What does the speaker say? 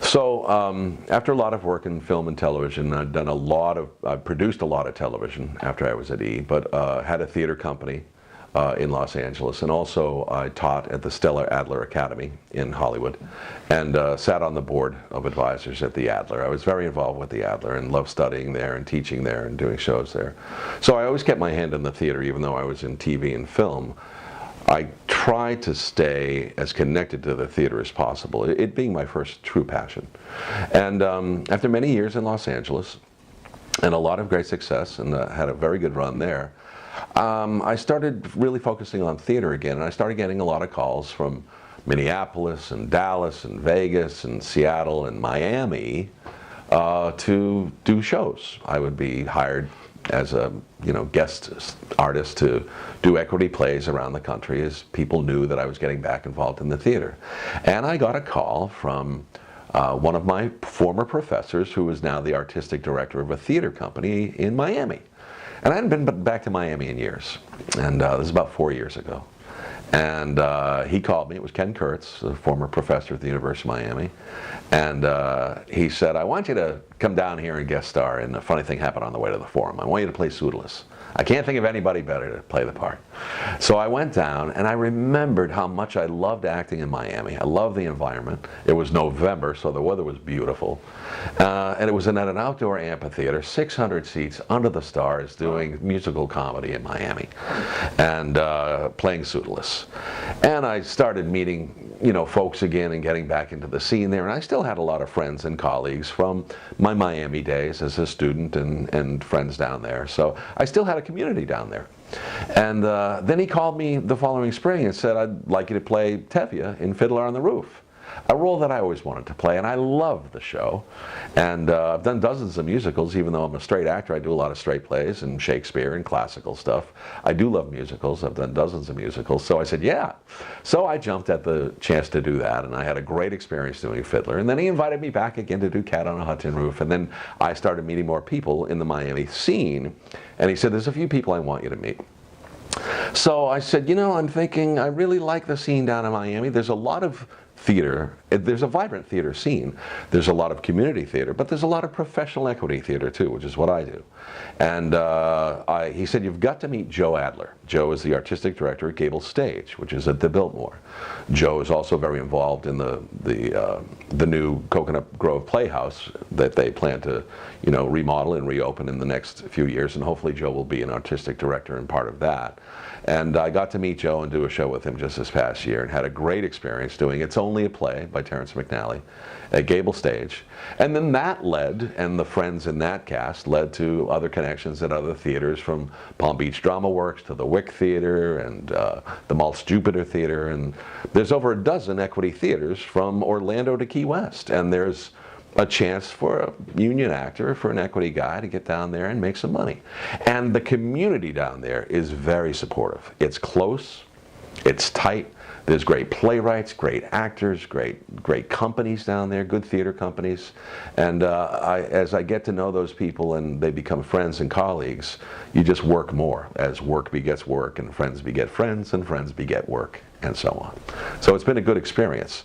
So after a lot of work in film and television, I produced a lot of television after I was at E, but had a theater company in Los Angeles, and also I taught at the Stella Adler Academy in Hollywood, and sat on the board of advisors at the Adler. I was very involved with the Adler and loved studying there and teaching there and doing shows there. So I always kept my hand in the theater, even though I was in TV and film. I try to stay as connected to the theater as possible, it being my first true passion. And after many years in Los Angeles, and a lot of great success, and had a very good run there, I started really focusing on theater again, and I started getting a lot of calls from Minneapolis and Dallas and Vegas and Seattle and Miami to do shows. I would be hired as a guest artist to do equity plays around the country, as people knew that I was getting back involved in the theater. And I got a call from one of my former professors, who is now the artistic director of a theater company in Miami. And I hadn't been back to Miami in years, and this was about 4 years ago. And he called me. It was Ken Kurtz, a former professor at the University of Miami. And he said, I want you to come down here and guest star in A Funny Thing Happened on the Way to the Forum. I want you to play Pseudolus. I can't think of anybody better to play the part. So I went down, and I remembered how much I loved acting in Miami. I loved the environment. It was November, so the weather was beautiful. And it was at an outdoor amphitheater, 600 seats, under the stars, doing musical comedy in Miami, and playing Pseudolus. And I started meeting folks again and getting back into the scene there. And I still had a lot of friends and colleagues from my Miami days as a student, and friends down there. So I still had a community down there. And then he called me the following spring and said, I'd like you to play Tevye in Fiddler on the Roof, a role that I always wanted to play, and I loved the show. And I've done dozens of musicals. Even though I'm a straight actor, I do a lot of straight plays and Shakespeare and classical stuff. I do love musicals. I've done dozens of musicals. So I said, yeah. So I jumped at the chance to do that, and I had a great experience doing Fiddler. And then he invited me back again to do Cat on a Hot Tin Roof, and then I started meeting more people in the Miami scene, and he said, there's a few people I want you to meet. So I said, I'm thinking, I really like the scene down in Miami. There's a lot of theater. There's a vibrant theater scene. There's a lot of community theater, but there's a lot of professional equity theater too, which is what I do. And he said, you've got to meet Joe Adler. Joe is the artistic director at Gable Stage, which is at the Biltmore. Joe is also very involved in the new Coconut Grove Playhouse that they plan to remodel and reopen in the next few years, and hopefully Joe will be an artistic director and part of that. And I got to meet Joe and do a show with him just this past year, and had a great experience doing It's Only a Play by Terrence McNally at Gable Stage. And then that led, and the friends in that cast led to other connections at other theaters, from Palm Beach Drama Works to the Wick Theater and the Maltz Jupiter Theater. And there's over a dozen equity theaters from Orlando to Key West. And there's a chance for a union actor, for an equity guy, to get down there and make some money. And the community down there is very supportive. It's close, it's tight. There's great playwrights, great actors, great companies down there, good theater companies. And as I get to know those people and they become friends and colleagues, you just work more, as work begets work, and friends beget friends, and friends beget work, and so on. So it's been a good experience.